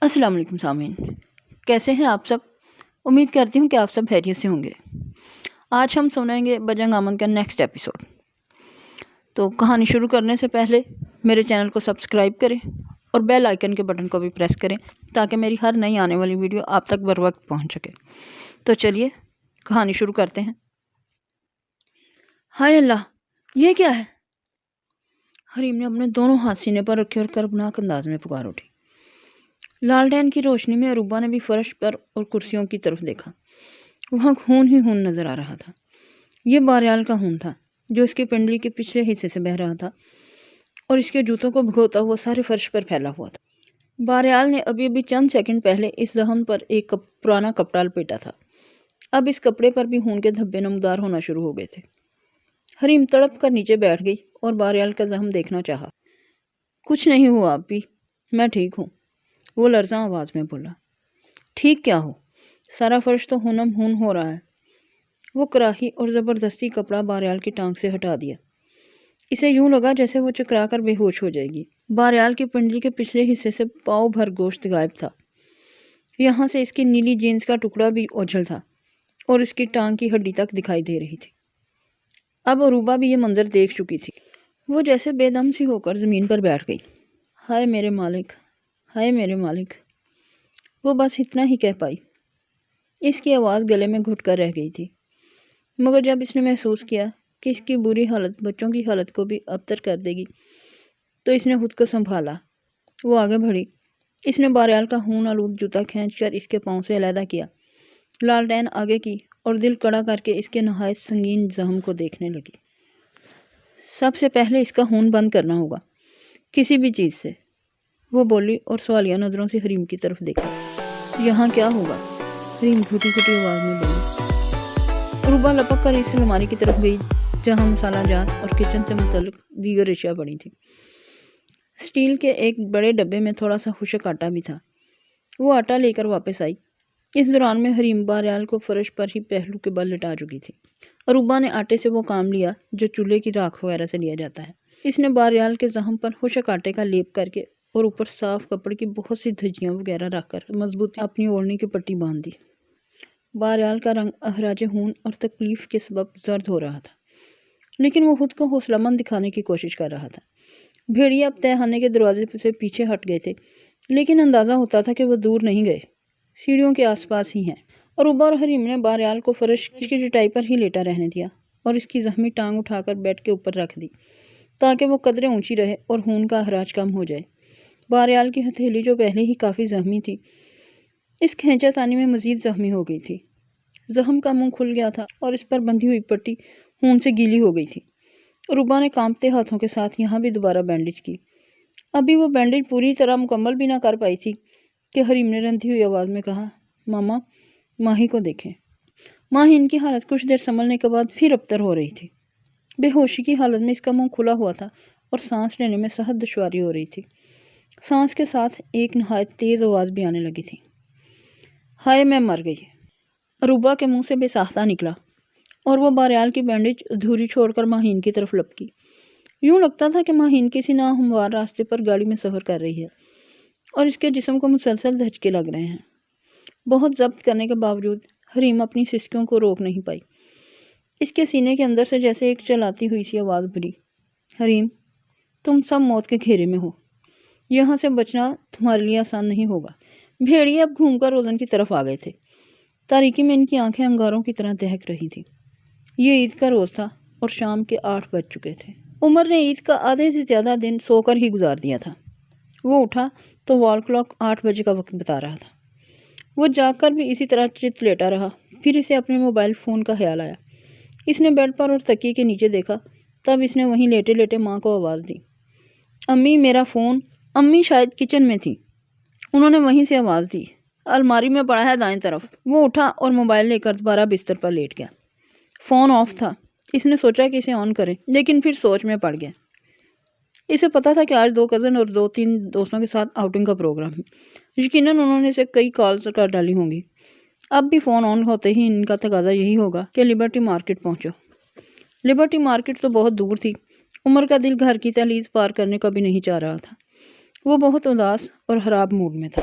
السلام علیکم سامعین، کیسے ہیں آپ سب؟ امید کرتی ہوں کہ آپ سب خیریت سے ہوں گے۔ آج ہم سنیں گے بجرنگ آمن کا نیکسٹ ایپیسوڈ۔ تو کہانی شروع کرنے سے پہلے میرے چینل کو سبسکرائب کریں اور بیل آئیکن کے بٹن کو بھی پریس کریں تاکہ میری ہر نئی آنے والی ویڈیو آپ تک بر وقت پہنچ سکے۔ تو چلیے کہانی شروع کرتے ہیں۔ ہائے اللہ، یہ کیا ہے؟ حریم نے اپنے دونوں ہاتھ سینے پر رکھے اور کربناک انداز میں پکار اٹھی۔ لالٹین کی روشنی میں اروبا نے بھی فرش پر اور کرسیوں کی طرف دیکھا۔ وہاں خون ہی خون نظر آ رہا تھا۔ یہ باریال کا خون تھا جو اس کی پنڈلی کے پچھلے حصے سے بہہ رہا تھا اور اس کے جوتوں کو بھگوتا ہوا سارے فرش پر پھیلا ہوا تھا۔ باریال نے ابھی چند سیکنڈ پہلے اس زخم پر ایک پرانا کپڑا لپیٹا تھا۔ اب اس کپڑے پر بھی خون کے دھبے نمودار ہونا شروع ہو گئے تھے۔ حریم تڑپ کر نیچے بیٹھ گئی اور باریال کا زخم دیکھنا چاہا۔ کچھ نہیں ہوا ابھی، میں ٹھیک ہوں، وہ لرزاں آواز میں بولا۔ ٹھیک کیا ہو؟ سارا فرش تو خونم خون ہو رہا ہے۔ وہ کراہی اور زبردستی کپڑا باریال کی ٹانگ سے ہٹا دیا۔ اسے یوں لگا جیسے وہ چکرا کر بے ہوش ہو جائے گی۔ باریال کی پنڈلی کے پچھلے حصے سے پاؤ بھر گوشت غائب تھا۔ یہاں سے اس کی نیلی جینس کا ٹکڑا بھی اوجھل تھا اور اس کی ٹانگ کی ہڈی تک دکھائی دے رہی تھی۔ اب اروبا بھی یہ منظر دیکھ چکی تھی۔ وہ جیسے بے دم سی ہو کر زمین پر بیٹھ گئی۔ ہائے میرے مالک، ہائے میرے مالک، وہ بس اتنا ہی کہہ پائی۔ اس کی آواز گلے میں گھٹ کر رہ گئی تھی، مگر جب اس نے محسوس کیا کہ اس کی بری حالت بچوں کی حالت کو بھی ابتر کر دے گی تو اس نے خود کو سنبھالا۔ وہ آگے بڑھی۔ اس نے باریال کا خون آلود جوتا کھینچ کر اس کے پاؤں سے علیحدہ کیا، لالٹین آگے کی اور دل کڑا کر کے اس کے نہایت سنگین زخم کو دیکھنے لگی۔ سب سے پہلے اس کا خون بند کرنا ہوگا، کسی بھی چیز سے، وہ بولی اور سوالیہ نظروں سے حریم کی طرف دیکھا۔ یہاں کیا ہوگا؟ حریم گھٹی گھٹی آواز میں بولی۔ اروبا لپک کر اس الماری کی طرف گئی جہاں مسالہ جات اور کچن سے متعلق دیگر اشیاء پڑی تھیں۔ اسٹیل کے ایک بڑے ڈبے میں تھوڑا سا خشک آٹا بھی تھا۔ وہ آٹا لے کر واپس آئی۔ اس دوران میں حریم باریال کو فرش پر ہی پہلو کے بل لٹا چکی تھی۔ اروبا نے آٹے سے وہ کام لیا جو چولہے کی راکھ وغیرہ سے لیا جاتا ہے۔ اس نے باریال کے زخم پر خشک آٹے کا لیپ کر کے اور اوپر صاف کپڑے کی بہت سی دھجیاں وغیرہ رکھ کر مضبوطی اپنی اوڑھنی کی پٹی باندھ دی۔ باریال کا رنگ اخراج خون اور تکلیف کے سبب زرد ہو رہا تھا، لیکن وہ خود کو حوصلہ مند دکھانے کی کوشش کر رہا تھا۔ بھیڑیے اب تہہ خانے کے دروازے سے پیچھے ہٹ گئے تھے، لیکن اندازہ ہوتا تھا کہ وہ دور نہیں گئے، سیڑھیوں کے آس پاس ہی ہیں۔ اروبا اور حریم نے باریال کو فرش کی چٹائی پر ہی لیٹا رہنے دیا اور اس کی زخمی ٹانگ اٹھا کر بیڈ کے اوپر رکھ دی تاکہ وہ قدرے اونچی رہے اور خون کا اخراج کم ہو جائے۔ باریال کی ہتھیلی جو پہلے ہی کافی زخمی تھی، اس کھینچا تانی میں مزید زخمی ہو گئی تھی۔ زخم کا منہ کھل گیا تھا اور اس پر بندھی ہوئی پٹی خون سے گیلی ہو گئی تھی۔ اروبا نے کانپتے ہاتھوں کے ساتھ یہاں بھی دوبارہ بینڈیج کی۔ ابھی وہ بینڈیج پوری طرح مکمل بھی نہ کر پائی تھی کہ حریم نے رنتی ہوئی آواز میں کہا، ماما، ماہی کو دیکھیں۔ ماہی ان کی حالت کچھ دیر سنبھلنے کے بعد پھر ابتر ہو رہی تھی۔ بے ہوشی کی حالت میں اس کا منہ کھلا ہوا تھا اور سانس لینے میں سخت دشواری ہو رہی تھی۔ سانس کے ساتھ ایک نہایت تیز آواز بھی آنے لگی تھی۔ ہائے میں مر گئی، اروبا کے منہ سے بے ساختہ نکلا اور وہ باریال کی بینڈیج ادھوری چھوڑ کر ماہین کی طرف لپکی۔ یوں لگتا تھا کہ ماہین کسی ناہموار راستے پر گاڑی میں سفر کر رہی ہے اور اس کے جسم کو مسلسل دھچکے لگ رہے ہیں۔ بہت ضبط کرنے کے باوجود حریم اپنی سسکیوں کو روک نہیں پائی۔ اس کے سینے کے اندر سے جیسے ایک چلاتی ہوئی سی آواز بھری، حریم، تم سب موت کے گھیرے میں ہو، یہاں سے بچنا تمہارے لیے آسان نہیں ہوگا۔ بھیڑیے اب گھوم کر روزن کی طرف آ گئے تھے۔ تاریکی میں ان کی آنکھیں انگاروں کی طرح دہک رہی تھیں۔ یہ عید کا روز تھا اور شام کے 8 بج چکے تھے۔ عمر نے عید کا آدھے سے زیادہ دن سو کر ہی گزار دیا تھا۔ وہ اٹھا تو وال کلاک 8 بجے کا وقت بتا رہا تھا۔ وہ جاگ کر بھی اسی طرح چت لیٹا رہا۔ پھر اسے اپنے موبائل فون کا خیال آیا۔ اس نے بیڈ پر اور تکیے کے نیچے دیکھا، تب اس نے وہیں لیٹے لیٹے ماں کو آواز دی، امی میرا فون۔ امی شاید کچن میں تھی، انہوں نے وہیں سے آواز دی، الماری میں پڑا ہے دائیں طرف۔ وہ اٹھا اور موبائل لے کر دوبارہ بستر پر لیٹ گیا۔ فون آف تھا۔ اس نے سوچا کہ اسے آن کرے، لیکن پھر سوچ میں پڑ گیا۔ اسے پتا تھا کہ آج 2 کزن اور 2-3 دوستوں کے ساتھ آؤٹنگ کا پروگرام ہے۔ یقیناً انہوں نے اسے کئی کالز کر ڈالی ہوں گی۔ اب بھی فون آن ہوتے ہی ان کا تقاضا یہی ہوگا کہ لبرٹی مارکیٹ پہنچو۔ لبرٹی مارکیٹ تو بہت دور تھی۔ عمر کا دل گھر کی دہلیز پار کرنے کا بھی نہیں چاہ رہا تھا۔ وہ بہت اداس اور خراب موڈ میں تھا۔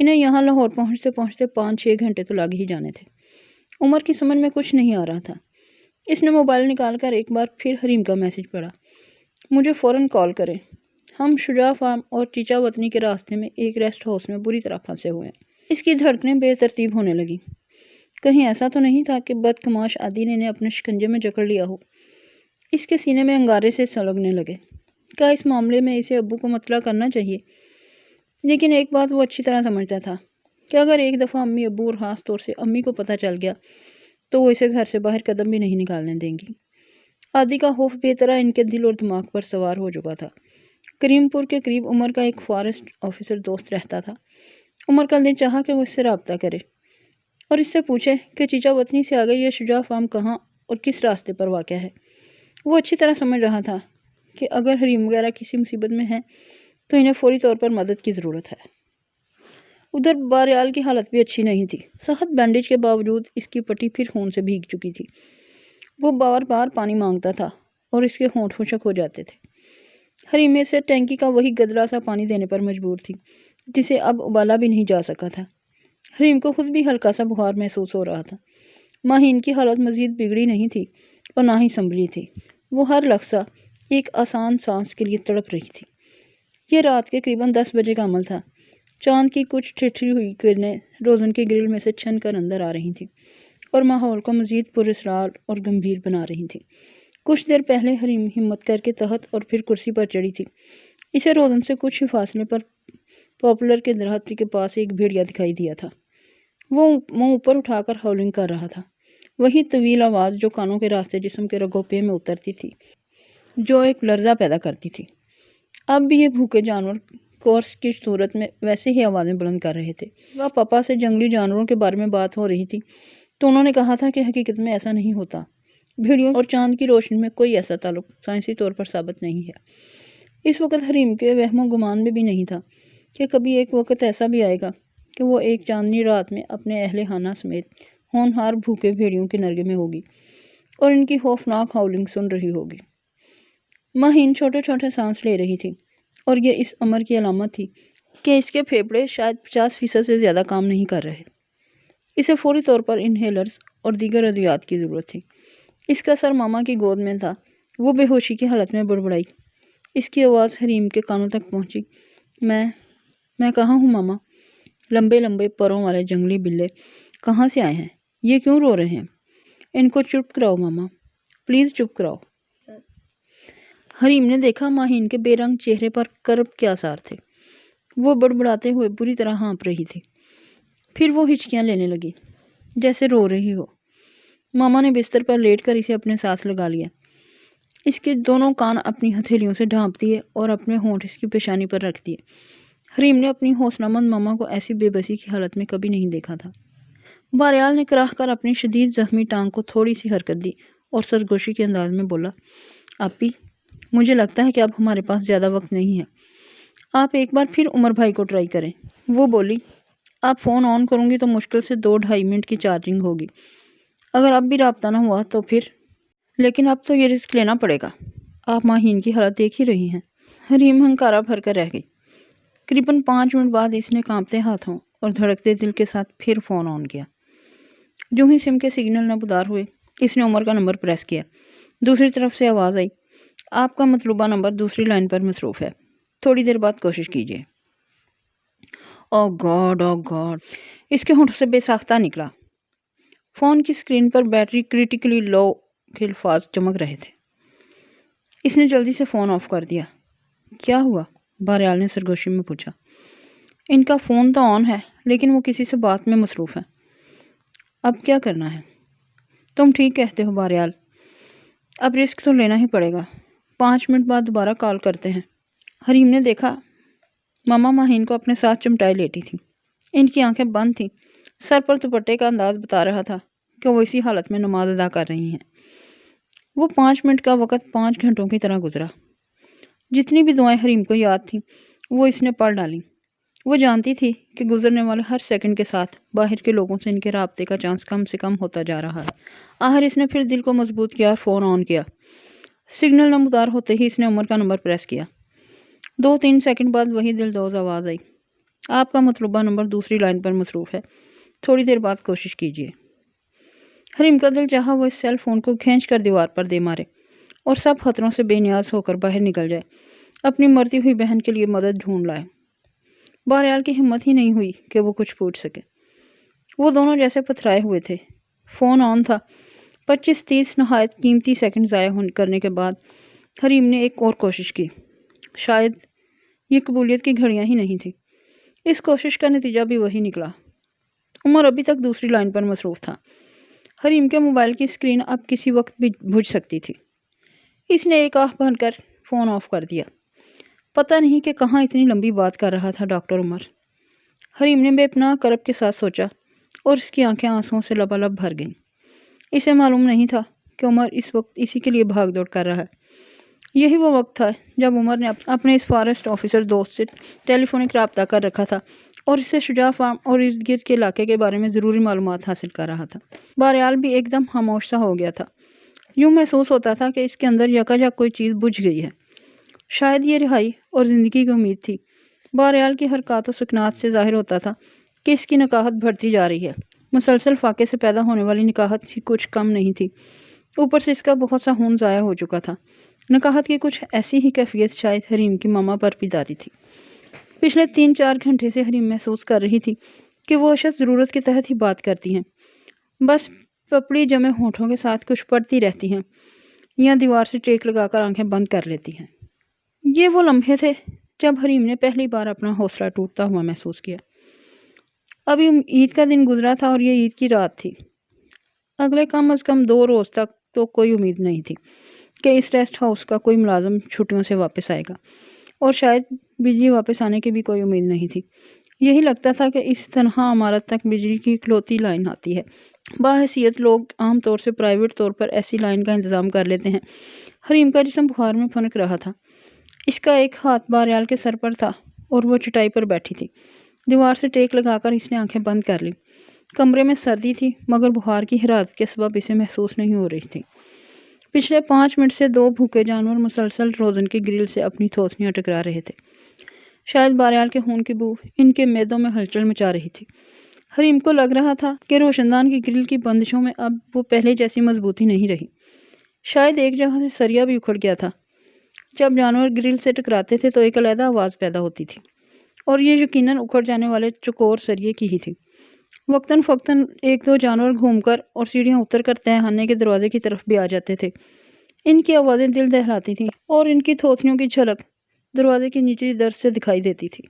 انہیں یہاں لاہور پہنچتے پہنچتے 5-6 گھنٹے تو لگ ہی جانے تھے۔ عمر کی سمجھ میں کچھ نہیں آ رہا تھا۔ اس نے موبائل نکال کر ایک بار پھر حریم کا میسج پڑھا، مجھے فوراً کال کریں، ہم شجاع فارم اور چیچا وطنی کے راستے میں ایک ریسٹ ہاؤس میں بری طرح پھنسے ہوئے ہیں۔ اس کی دھڑکنیں بے ترتیب ہونے لگیں۔ کہیں ایسا تو نہیں تھا کہ بدکماش عادی نے انہیں اپنے شکنجے میں جکڑ لیا ہو؟ اس کے سینے میں انگارے سے سلگنے لگے۔ کیا اس معاملے میں اسے ابو کو مطلع کرنا چاہیے؟ لیکن ایک بات وہ اچھی طرح سمجھتا تھا کہ اگر ایک دفعہ امی ابو اور خاص طور سے امی کو پتہ چل گیا تو وہ اسے گھر سے باہر قدم بھی نہیں نکالنے دیں گی۔ عادی کا خوف بے طرح ان کے دل اور دماغ پر سوار ہو چکا تھا۔ کریم پور کے قریب عمر کا ایک فارسٹ آفیسر دوست رہتا تھا۔ عمر کا دل چاہا کہ وہ اس سے رابطہ کرے اور اس سے پوچھے کہ چیچا وطنی سے آگے یہ شجاع فارم کہاں اور کس راستے پر واقع ہے۔ وہ اچھی طرح سمجھ رہا تھا کہ اگر حریم وغیرہ کسی مصیبت میں ہیں تو انہیں فوری طور پر مدد کی ضرورت ہے۔ ادھر باریال کی حالت بھی اچھی نہیں تھی۔ سخت بینڈیج کے باوجود اس کی پٹی پھر خون سے بھیگ چکی تھی۔ وہ بار بار پانی مانگتا تھا اور اس کے ہونٹ خشک ہو جاتے تھے۔ حریم اسے ٹینکی کا وہی گدلا سا پانی دینے پر مجبور تھی جسے اب ابالا بھی نہیں جا سکا تھا۔ حریم کو خود بھی ہلکا سا بخار محسوس ہو رہا تھا۔ ماہین کی حالت مزید بگڑی نہیں تھی اور نہ ہی سنبھلی تھی۔ وہ ہر لحظہ ایک آسان سانس کے لیے تڑپ رہی تھی۔ یہ رات کے قریباً 10 بجے کا عمل تھا۔ چاند کی کچھ ٹھٹری ہوئی کرنیں روزن کے گرل میں سے چھن کر اندر آ رہی تھیں اور ماحول کو مزید پراسرار اور گمبھیر بنا رہی تھیں۔ کچھ دیر پہلے حریم ہمت کر کے تحت اور پھر کرسی پر چڑھی تھی۔ اسے روزن سے کچھ ہی فاصلے پر پاپولر کے درخت کے پاس ایک بھیڑیا دکھائی دیا تھا۔ وہ منہ اوپر اٹھا کر ہاؤلنگ کر رہا تھا، وہی طویل آواز جو کانوں کے راستے جسم کے رگوں پہ میں اترتی تھی، جو ایک لرزہ پیدا کرتی تھی۔ اب بھی یہ بھوکے جانور کورس کی صورت میں ویسے ہی آوازیں بلند کر رہے تھے۔ وہ پاپا سے جنگلی جانوروں کے بارے میں بات ہو رہی تھی تو انہوں نے کہا تھا کہ حقیقت میں ایسا نہیں ہوتا۔ بھیڑیوں اور چاند کی روشنی میں کوئی ایسا تعلق سائنسی طور پر ثابت نہیں ہے۔ اس وقت حریم کے وہم و گمان میں بھی نہیں تھا کہ کبھی ایک وقت ایسا بھی آئے گا کہ وہ ایک چاندنی رات میں اپنے اہل خانہ سمیت ہونہار بھوکے بھیڑیوں کے نرگے میں ہوگی اور ان کی خوفناک ہاؤلنگ سن رہی ہوگی۔ ماہین چھوٹے چھوٹے سانس لے رہی تھی اور یہ اس امر کی علامت تھی کہ اس کے پھیپھڑے شاید 50% سے زیادہ کام نہیں کر رہے۔ اسے فوری طور پر انہیلرز اور دیگر ادویات کی ضرورت تھی۔ اس کا سر ماما کی گود میں تھا۔ وہ بے ہوشی کی حالت میں بڑبڑائی۔ اس کی آواز حریم کے کانوں تک پہنچی، میں کہاں ہوں ماما؟ لمبے لمبے پروں والے جنگلی بلے کہاں سے آئے ہیں؟ یہ کیوں رو رہے ہیں؟ ان کو چپ کراؤ ماما، پلیز چپ کراؤ۔ حریم نے دیکھا ماہین کے بے رنگ چہرے پر کرب کے آثار تھے۔ وہ بڑبڑاتے ہوئے بری طرح ہانپ رہی تھی۔ پھر وہ ہچکیاں لینے لگی جیسے رو رہی ہو۔ ماما نے بستر پر لیٹ کر اسے اپنے ساتھ لگا لیا۔ اس کے دونوں کان اپنی ہتھیلیوں سے ڈھانپ دیے اور اپنے ہونٹ اس کی پیشانی پر رکھ دیے۔ حریم نے اپنی حوصلہ مند ماما کو ایسی بے بسی کی حالت میں کبھی نہیں دیکھا تھا۔ باریال نے کراہ کر اپنی شدید زخمی ٹانگ کو تھوڑی سی حرکت دی اور سرگوشی کے انداز میں بولا، آپی، مجھے لگتا ہے کہ اب ہمارے پاس زیادہ وقت نہیں ہے۔ آپ ایک بار پھر عمر بھائی کو ٹرائی کریں۔ وہ بولی، آپ فون آن کروں گی تو مشکل سے 2-2.5 منٹ کی چارجنگ ہوگی۔ اگر اب بھی رابطہ نہ ہوا تو پھر، لیکن اب تو یہ رسک لینا پڑے گا۔ آپ ماہین کی حالت دیکھ ہی رہی ہیں۔ حریم ہنکارا بھر کر رہ گئی۔ قریباً 5 منٹ بعد اس نے کانپتے ہاتھوں اور دھڑکتے دل کے ساتھ پھر فون آن کیا۔ جو ہی سم کے سگنل نمودار ہوئے، اس نے عمر کا نمبر پریس کیا۔ دوسری طرف سے آواز آئی، آپ کا مطلوبہ نمبر دوسری لائن پر مصروف ہے، تھوڑی دیر بعد کوشش کیجیے۔ او گاڈ، او گاڈ، اس کے ہونٹوں سے بے ساختہ نکلا۔ فون کی اسکرین پر بیٹری کریٹیکلی لو کے الفاظ چمک رہے تھے۔ اس نے جلدی سے فون آف کر دیا۔ کیا ہوا؟ باریال نے سرگوشی میں پوچھا۔ ان کا فون تو آن ہے لیکن وہ کسی سے بات میں مصروف ہے۔ اب کیا کرنا ہے؟ تم ٹھیک کہتے ہو باریال، اب رسک تو لینا ہی پڑے گا۔ 5 منٹ بعد دوبارہ کال کرتے ہیں۔ حریم نے دیکھا ماما ماہین کو اپنے ساتھ چمٹائے لیٹی تھی۔ ان کی آنکھیں بند تھیں۔ سر پر دوپٹے کا انداز بتا رہا تھا کہ وہ اسی حالت میں نماز ادا کر رہی ہیں۔ وہ 5 منٹ کا وقت 5 گھنٹوں کی طرح گزرا۔ جتنی بھی دعائیں حریم کو یاد تھیں وہ اس نے پڑھ ڈالیں۔ وہ جانتی تھی کہ گزرنے والے ہر سیکنڈ کے ساتھ باہر کے لوگوں سے ان کے رابطے کا چانس کم سے کم ہوتا جا رہا ہے۔ آخر اس نے پھر دل کو مضبوط کیا اور فون آن کیا۔ سگنل نمودار ہوتے ہی اس نے عمر کا نمبر پریس کیا۔ 2-3 سیکنڈ بعد وہی دل دوز آواز آئی، آپ کا مطلوبہ نمبر دوسری لائن پر مصروف ہے، تھوڑی دیر بعد کوشش کیجیے۔ حریم کا دل چاہا وہ اس سیل فون کو کھینچ کر دیوار پر دے مارے اور سب خطروں سے بے نیاز ہو کر باہر نکل جائے، اپنی مرتی ہوئی بہن کے لیے مدد ڈھونڈ لائے۔ بہرحال کی ہمت ہی نہیں ہوئی کہ وہ کچھ پوچھ سکے۔ وہ دونوں جیسے پتھرائے ہوئے تھے۔ فون آن تھا۔ 25-30 نہایت قیمتی سیکنڈ ضائع کرنے کے بعد حریم نے ایک اور کوشش کی۔ شاید یہ قبولیت کی گھڑیاں ہی نہیں تھی۔ اس کوشش کا نتیجہ بھی وہی نکلا۔ عمر ابھی تک دوسری لائن پر مصروف تھا۔ حریم کے موبائل کی اسکرین اب کسی وقت بھی بجھ سکتی تھی۔ اس نے ایک آہ بھر کر فون آف کر دیا۔ پتہ نہیں کہ کہاں اتنی لمبی بات کر رہا تھا ڈاکٹر عمر۔ حریم نے بے پناہ کرب کے ساتھ سوچا اور اس کی آنکھیں آنسوؤں سے لبالب بھر گئیں۔ اسے معلوم نہیں تھا کہ عمر اس وقت اسی کے لیے بھاگ دوڑ کر رہا ہے۔ یہی وہ وقت تھا جب عمر نے اپنے اس فارسٹ آفیسر دوست سے ٹیلی فونک رابطہ کر رکھا تھا اور اس سے شجاع فارم اور ارد گرد کے علاقے کے بارے میں ضروری معلومات حاصل کر رہا تھا۔ بہرحال بھی ایک دم خاموش سا ہو گیا تھا۔ یوں محسوس ہوتا تھا کہ اس کے اندر یکایک کوئی چیز بجھ گئی ہے۔ شاید یہ رہائی اور زندگی کی امید تھی۔ بہرحال کی حرکات و سکنات سے ظاہر ہوتا تھا کہ اس کی نکاہت بڑھتی جا رہی ہے۔ مسلسل فاقے سے پیدا ہونے والی نکاہت ہی کچھ کم نہیں تھی، اوپر سے اس کا بہت سا خون ضائع ہو چکا تھا۔ نکاہت کی کچھ ایسی ہی کیفیت شاید حریم کی ماما پر بھی جاری تھی۔ پچھلے 3-4 گھنٹے سے حریم محسوس کر رہی تھی کہ وہ اشد ضرورت کے تحت ہی بات کرتی ہیں، بس پپڑی جمے ہونٹوں کے ساتھ کچھ پڑھتی رہتی ہیں یا دیوار سے ٹیک لگا کر آنکھیں بند کر لیتی ہیں۔ یہ وہ لمحے تھے جب حریم نے پہلی بار اپنا حوصلہ ٹوٹتا ہوا محسوس کیا۔ ابھی عید کا دن گزرا تھا اور یہ عید کی رات تھی۔ اگلے کم از کم 2 روز تک تو کوئی امید نہیں تھی کہ اس ریسٹ ہاؤس کا کوئی ملازم چھٹیوں سے واپس آئے گا، اور شاید بجلی واپس آنے کی بھی کوئی امید نہیں تھی۔ یہی لگتا تھا کہ اس تنہا عمارت تک بجلی کی اکلوتی لائن آتی ہے۔ باحیثیت لوگ عام طور سے پرائیویٹ طور پر ایسی لائن کا انتظام کر لیتے ہیں۔ حریم کا جسم بخار میں پھنک رہا تھا۔ اس کا ایک ہاتھ بہرحال کے سر پر تھا اور وہ چٹائی پر بیٹھی تھی۔ دیوار سے ٹیک لگا کر اس نے آنکھیں بند کر لی۔ کمرے میں سردی تھی مگر بخار کی حرارت کے سبب اسے محسوس نہیں ہو رہی تھی۔ پچھلے 5 منٹ سے 2 بھوکے جانور مسلسل روزن کی گرل سے اپنی تھوتنیاں ٹکرا رہے تھے۔ شاید بہرحال کے خون کی بو ان کے معدوں میں ہلچل مچا رہی تھی۔ حریم کو لگ رہا تھا کہ روشندان کی گرل کی بندشوں میں اب وہ پہلے جیسی مضبوطی نہیں رہی۔ شاید ایک جگہ سے سریا بھی اکھڑ گیا تھا۔ جب جانور گرل سے ٹکراتے تھے تو ایک علیحدہ آواز پیدا ہوتی تھی، اور یہ یقیناً اکھڑ جانے والے چکور سریے کی ہی تھی۔ وقتاً فوقتاً 1-2 جانور گھوم کر اور سیڑھیاں اتر کر تہہ خانے کے دروازے کی طرف بھی آ جاتے تھے۔ ان کی آوازیں دل دہلاتی تھیں اور ان کی تھوتنیوں کی جھلک دروازے کی نچلی درز سے دکھائی دیتی تھی۔